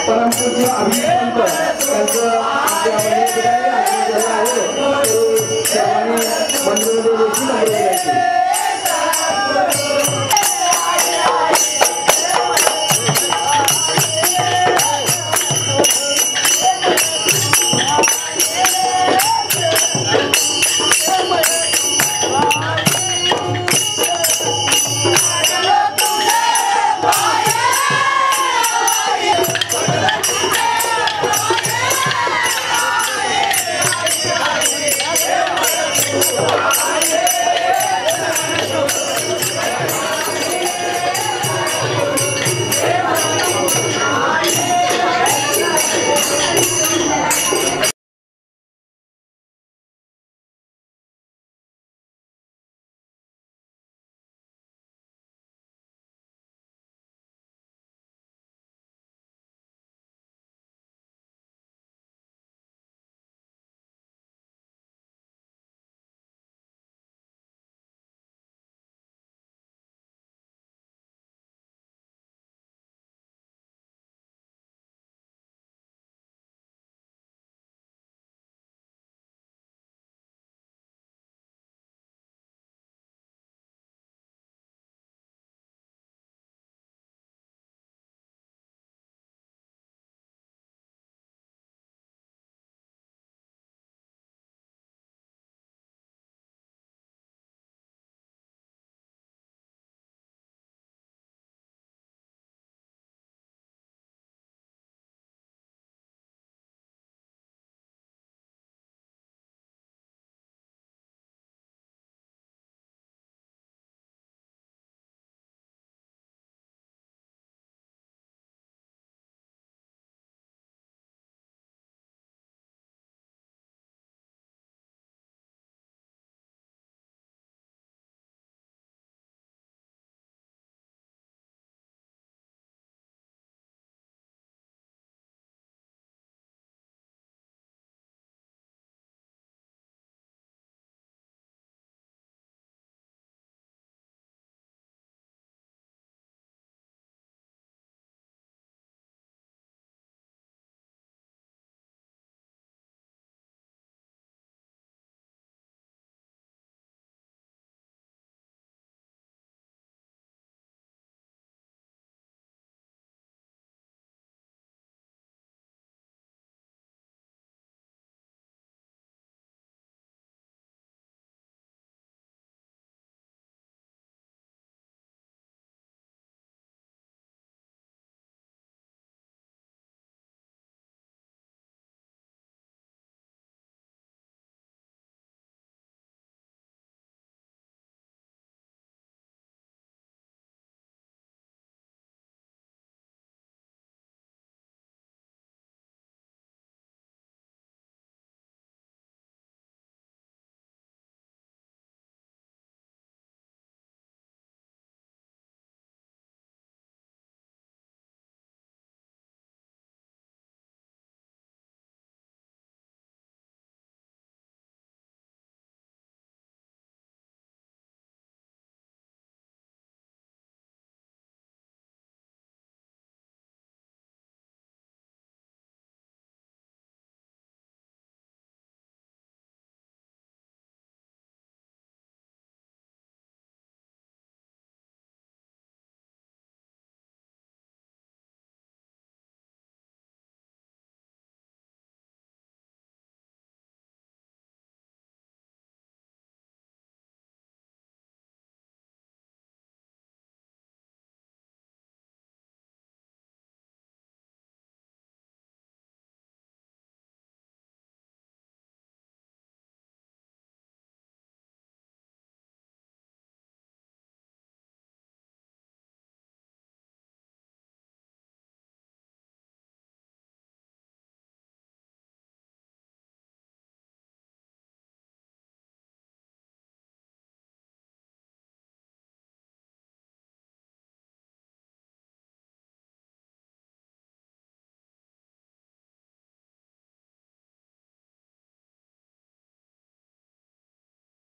परमपूज्य अभियंत त्यांचं सर्वांनी मंदिर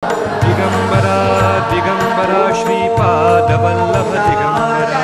दिगंबरा दिगंबरा श्रीपादवल्लभ दिगंबरा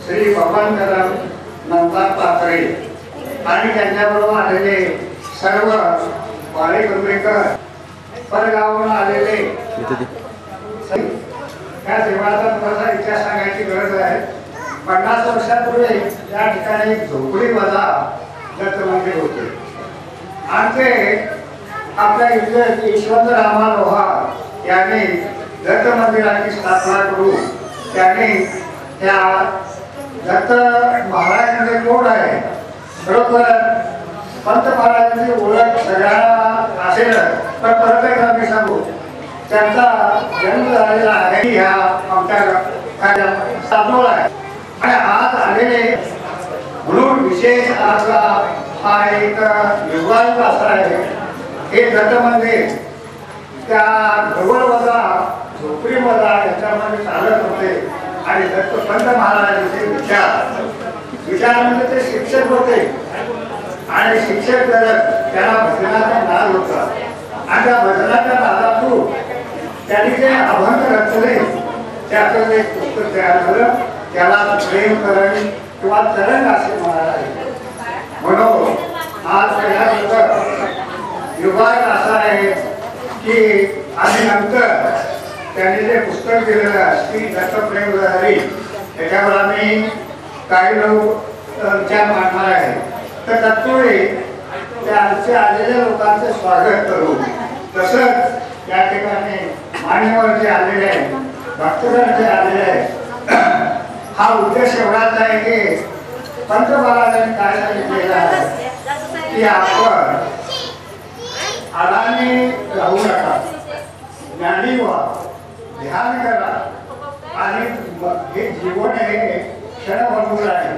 श्री भगवान नंदलाल पात्रे आणि त्यांच्याबरोबर आलेले सर्व वाळे कुंभेकर परगावून आलेले त्या देवळाचा थोडासा इतिहास सांगायची गरज आहे. 50 वर्षापूर्वी या ठिकाणी झोपडी वजा दत्त मंदिर होते आणि ते आपल्या इथले यशवंतराव लोहार यांनी दत्त मंदिराची स्थापना करून त्यांनी त्या दत्त महाराजांचे कोण आहे बरोबर पंत महाराजांची ओळख सगळ्यांना असेल पण परत एकदा मी सांगू त्यांचा जन्म झालेला आहे ह्या आमच्या स्थापना आहे आणि आज आलेले म्हणून विशेष आज हा एक युगायुग असा आहे. हे दत्त मंदिर त्या ढवळवजा झोपडीवजा याच्यामध्ये चालत होते आणि दत्तपंत महाराजांचे विचार म्हणजे ते शिक्षक होते आणि शिक्षक करत त्याला भजनाचा नाद होता आणि त्या भजनाच्या नादातून त्यांनी जे अभंग रचले त्याचं एक पुस्तक तयार झालं त्याला प्रेम करण किंवा तरंग असे म्हणाले. म्हणून आज त्यानंतर युगात असा आहे की आणि नंतर त्यांनी जे पुस्तक दिलेलं आहे श्री दत्तप्रेम हरी, त्याच्यावर आम्ही काही लोक विचार मांडणार आहे. तर तत्पूर्वी त्यांचे आलेल्या लोकांचे स्वागत करू. तसंच या ठिकाणी मान्यवर जे आलेले आहेत, भक्तगण जे आलेले आहेत, हा उद्देश एवढाच आहे की पंत महाराजांनी काय सांगितलेलं आहे की आपण आरामी राहू नका, ज्ञानी व्हा, ध्यान करा. आणि हे जीवन हे क्षणभंगूर आहे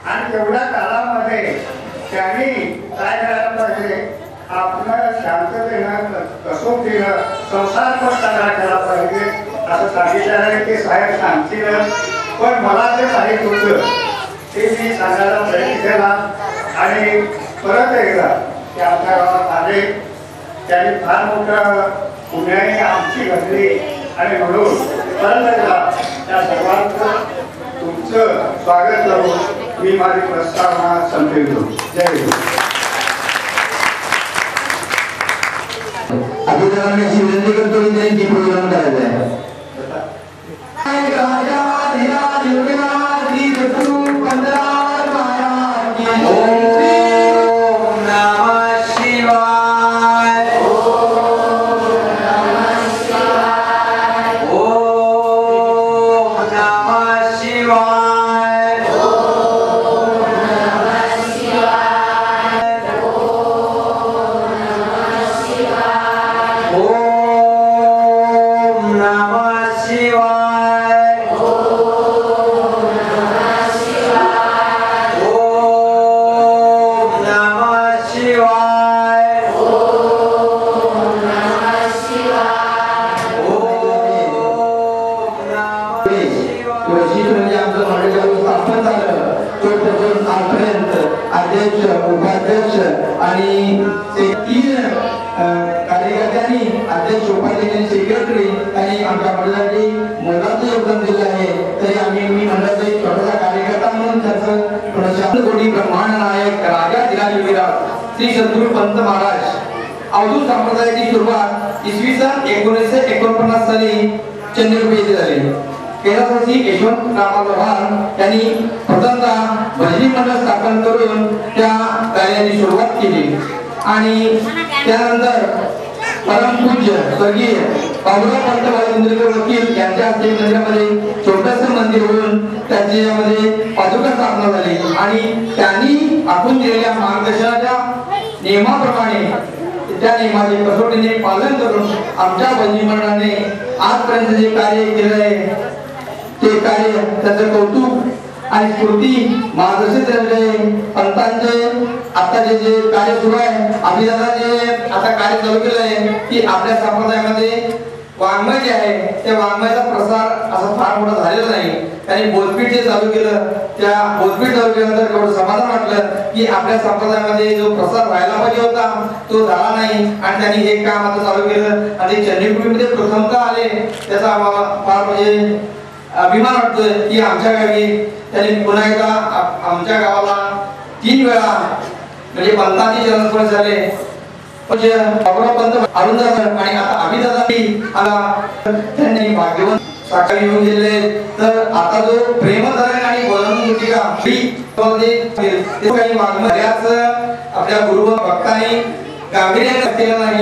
आणि तेवढ्या काळामध्ये त्यांनी काय करायला पाहिजे, आपलं शांततेनं कसोटीनं संसार पण चांगला केला पाहिजे असं सांगितलेलं आहे. ते साहेब सांगतील, पण मला जे माहीत होतं ते मी सांगायला प्रयत्न केला. आणि परत एकदा ते आपल्या गावात आले, त्यांनी फार मोठं पुण्याने आमची घडली आणि म्हणून परत एकदा त्या सर्वांचं तुमचं स्वागत करून मी माझी प्रस्तावना संपवितो. जय हिंद. अभिनंदनाने विनंती करतो की त्यांनी प्रोग्राम करायचा आहे. अध्यक्ष, उपाध्यक्ष आणि कार्यकर्त्यांनी, अध्यक्ष, उपाध्यक्ष, सेक्रेटरी आणि आमच्या मंडळासाठी मोलाचं योगदान दिलं आहे. तरी मी मंडळाचा एक छोटासा कार्यकर्ता म्हणून त्याचं कोटी ब्रह्मांड नायक राजा दिनाधिराज श्री सद्गुरू पंत महाराज अवधूत संप्रदायाची सुरुवात इसवी सन 1949 साली चंद्रपूर येथे झाली. कैलासवासी यशवंत रामाभान यांनी प्रथमतः भजनी मंडळ स्थापन करून त्या कार्याची सुरुवात केली आणि त्यानंतर परमपूज्य स्वर्गीय बाबुराव पंत वायुंद्रकर वकील यांच्या हस्ते मंदिरामध्ये छोटंसं मंदिर होऊन त्याच्यामध्ये पादुका स्थापना झाली आणि त्यांनी आखून दिलेल्या मार्गदर्शनाच्या नियमाप्रमाणे त्या नियमाचे कसोटीने पालन करून आमच्या भजनी मंडळाने आजपर्यंत जे कार्य केले आहे ते कार्य, त्याचं कौतुक आणि स्फूर्ती मार्गदर्शित पंतांचे आता जे कार्य सुरू आहे, अभिदादा जे आता कार्य चालू केलं आहे की आपल्या संप्रदायामध्ये वाङ्मय जे आहे त्या वाङ्मयाचा प्रसार असा फार मोठा झालेला नाही. त्यांनी बोधपीठ जे चालू केलं, त्या बोधपीठ चालू केल्यानंतर एवढं समाधान वाटलं की आपल्या संप्रदायामध्ये जो प्रसार व्हायला पाहिजे होता तो झाला नाही आणि त्यांनी हे काम आता चालू केलं आणि चंद्रपूरमध्ये प्रथमतः आले. त्याचा आम्हाला फार म्हणजे अभिमान वाटतोय की आमच्या गावी त्यांनी पुन्हा एकदा आमच्या गावाला 3 वेळा म्हणजे पंतांची जन्मदिवस झाले. बाबुराव पंत, अरुणदादा आणि आता अभिदादांनी त्यांनी भाग्यवान साकार येऊन गेले. तर आता जो प्रेमधरण आणि बोलणुकीचा काही मागण्यास आपल्या गुरु भक्तांनी गांभीर्याने केलं नाही.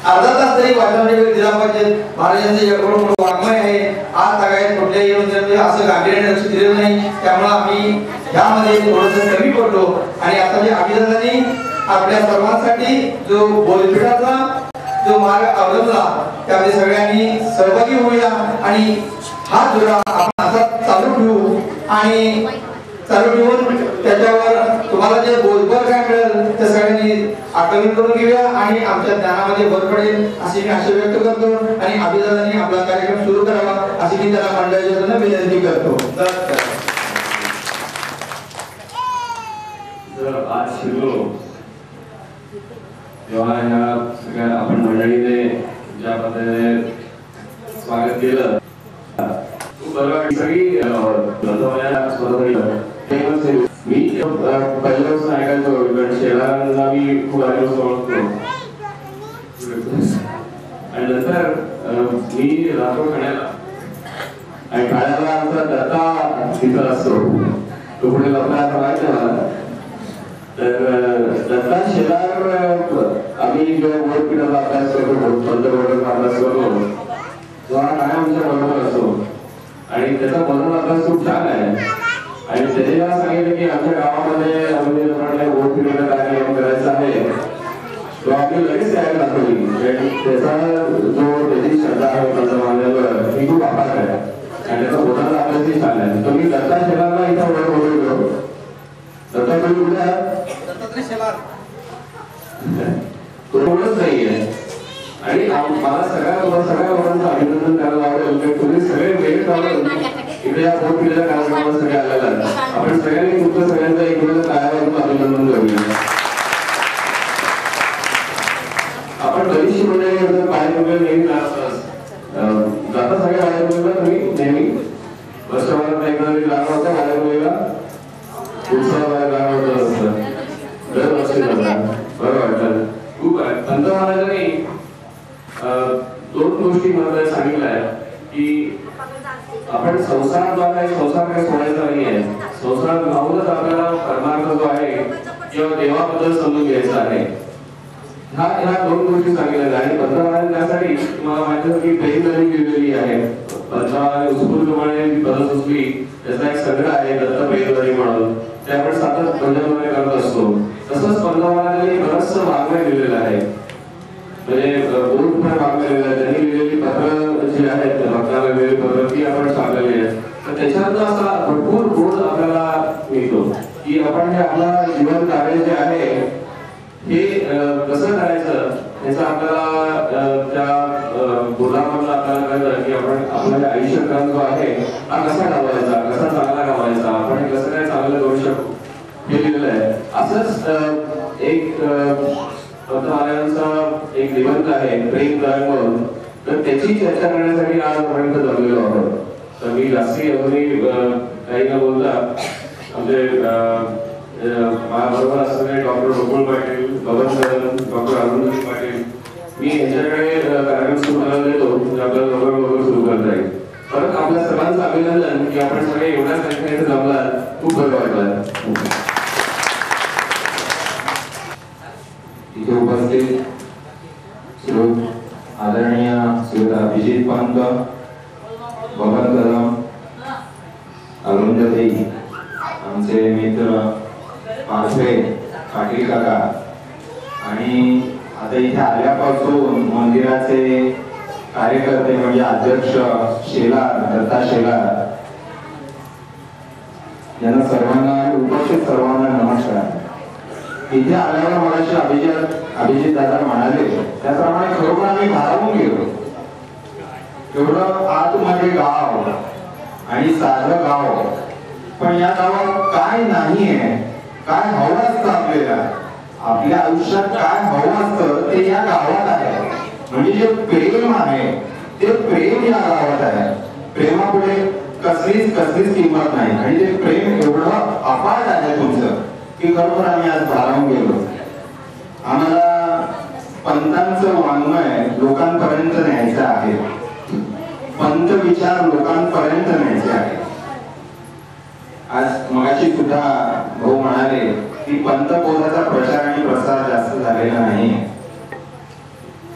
अर्धा तास तरी वाचनाने वेळ दिला पाहिजे. महाराजांचे एवढं मोठं वाङ्मय आहे, आज सगळ्यात कुठल्याही येऊन असं गांभीर्याने लक्ष दिलेलं नाही. त्यामुळे आम्ही यामध्ये थोडंसं कमी पडलो आणि आता जे अभिदादांनी आपल्या सर्वांसाठी जो बोलपीठाचा जो मार्ग अवलंबला त्यामध्ये सगळ्यांनी सहभागी होऊया आणि हा जोडा आपण असा चालू ठेवू आणि चालू ठेवून त्याच्यावर तुम्हाला जे बोलबळ काय मिळेल त्या सगळ्यांनी आकलन करून घेऊया आणि आमच्या ज्ञानामध्ये भर पडेल अशी मी आशा व्यक्त करतो आणि अभिदादांनी आपला कार्यक्रम सुरू करावा अशी मी त्याला मंडळाच्या विनंती करतो. आज शिकलो तेव्हा ह्या सगळ्या आपण मंडळीने ज्या पद्धतीने स्वागत केलं खूप बरं वाटलं. सगळी मी पहिल्यापासून ऐकायचो कारण शेलारांना मी खूप आधीपासून ओळखतो आणि नंतर मी राहतो ठाण्याला आणि ठाण्याला आमचा दत्ता तिथं असतो. तो पुढे लपला माहिती मला. तर दत्ता शेलार आम्ही जेव्हा बोर्डपीठाचा अभ्यास करतो, पंतप्रधान अभ्यास करतो, तेव्हा काय आमच्या बरोबर असतो आणि त्याचा बनवून अभ्यास खूप छान आहे. आणि त्याने मला सांगितलं की आमच्या गावामध्ये आम्ही बोर्डपीठाचा कार्यक्रम करायचा आहे, तो आपली लगेच तयारी दाखवली. त्याचा जो त्याची श्रद्धा आहे पंतप्रधानांवर ही खूप आभार आहे आणि त्याचा बोलण्याचा अभ्यासही छान आहे. तर मी दत्ता शेलारला इथं बोलवलो. दत्ता तुम्ही कुठे आहात? तो कोणच नाहीये आणि मला सगळ्या लोकांचं अभिनंदन करायला आवडेल. तुम्ही सगळे वेळ काढून इकडे या बोर्डपीठाच्या कार्यक्रमाला सगळे आलेला आहे. आपण सगळ्यांनी तुमचं सगळ्यांचं एकमेकांच्या पायावरून अभिनंदन करूया. आपण बरीचशी मंडळी पायपीला नेहमी जाता सगळ्या पायपीला तुम्ही नेहमी वर्षभरात एकदा तरी लागला होता. पायपीला उत्सव लागला होता दरवर्षी जाता. बरं वाटतं खूप आहे. पंतप्रधानांनी दोन गोष्टी मला सांगितल्या आहेत की आपण संसार जो आहे संसार काही सोडायचा नाही आहे. संसार राहूनच आपल्याला परमार्थ जो आहे किंवा देवाबद्दल समजून घ्यायचा आहे. ह्या दोन गोष्टी सांगितल्या आणि पंतप्रधान त्यासाठी मला माहिती आहे की प्रेम नदी लिहिलेली आहे. पंतप्रधानाने उत्स्फूर्तपणे ती पद सुचली. त्याचा एक संग्रह आहे दत्त प्रेम नदी म्हणून, ते आपण सातत्याने करत असतो. तसंच पंतप्रधानांनी बरंचसं वाङ्मय लिहिलेलं आहे, म्हणजे बोलपणे वाङ्मय लिहिलेलं आहे. त्यांनी लिहिलेली पत्र जी आहेत भक्तांना लिहिलेली पत्र ती आपण सांगलेली आहे. तर त्याच्यातनं असा भरपूर बोध आपल्याला मिळतो की आपण हे आपलं जीवन कार्य जे आहे हे कसं करायचं याचा आपल्याला त्या बोलामधलं आपल्याला कळलं की आपण आपल्या आयुष्यक्रम जो आहे हा कसा घालवायचा, कसा चांगला घालवायचा, आपण कसं काय चांगलं करू शकतो हे लिहिलेलं आहे. असंच एक पंतप्रधानांचा एक निबंध आहे प्रेम तरंग म्हणून. तर त्याची चर्चा करण्यासाठी आजपर्यंत जमलेलो आहोत. तर मी जास्ती अजूनही काही न बोलता आमचे माझ्याबरोबर असणारे doctor Gokul Patil, Baban sir, doctor Arundhati Patil, मी यांच्याकडे कार्यक्रम सुरू करायला देतो आपल्याला लवकर सुरू करता येईल. परत आपल्या सर्वांचं अभिनंदन की आपण सगळे एवढ्या संख्येने जमलात. खूप बरं वाटलं. इथे उपस्थित श्री आदरणीय श्री अभिजित पंत, बबन कदम, अरुंधती, आमचे मित्र पारसे पाटील काका आणि आता इथे आल्यापासून मंदिराचे कार्यकर्ते म्हणजे अध्यक्ष शेलार, दत्ता शेलार, यांना सर्वांना उपस्थित सर्वांना नमस्कार. इथे आल्यावर मगाशी अभिजित दादा म्हणाले त्याप्रमाणे खरोखर आम्ही भारावून गेलो. एवढं आतमध्ये गाव आणि साधं गाव, पण या गावात काय नाहीये, काय हवं असतं आपल्या आयुष्यात काय हवं असतं ते या गावात आहे. म्हणजे जे प्रेम आहे ते प्रेम या गावात आहे. प्रेमापुढे कसलीच किंमत नाही आणि ते प्रेम एवढं अफाट आहे तुमचं की खरोखर आम्ही आज भारावून गेलो. आम्हाला पंतांचं वाङ्मय लोकांपर्यंत न्यायचं आहे, पंत विचार लोकांपर्यंत न्यायचे आहे. आज मगाशी सुद्धा भाऊ म्हणाले की पंतप्रधानाचा प्रचार आणि प्रसार जास्त झालेला नाही.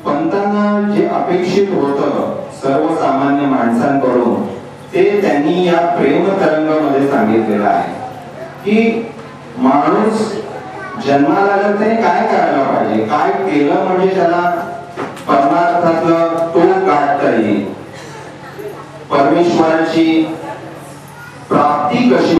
पंतांना जे अपेक्षित होतं सर्वसामान्य माणसांकडून ते त्यांनी या प्रेम तरंगामध्ये सांगितलेलं आहे की माणूस जन्माला आला त्याने काय करायला पाहिजे, काय केलं म्हणजे त्याला परमार्थातलं टोक गाठता येईल, परमेश्वराची प्राप्ती कशी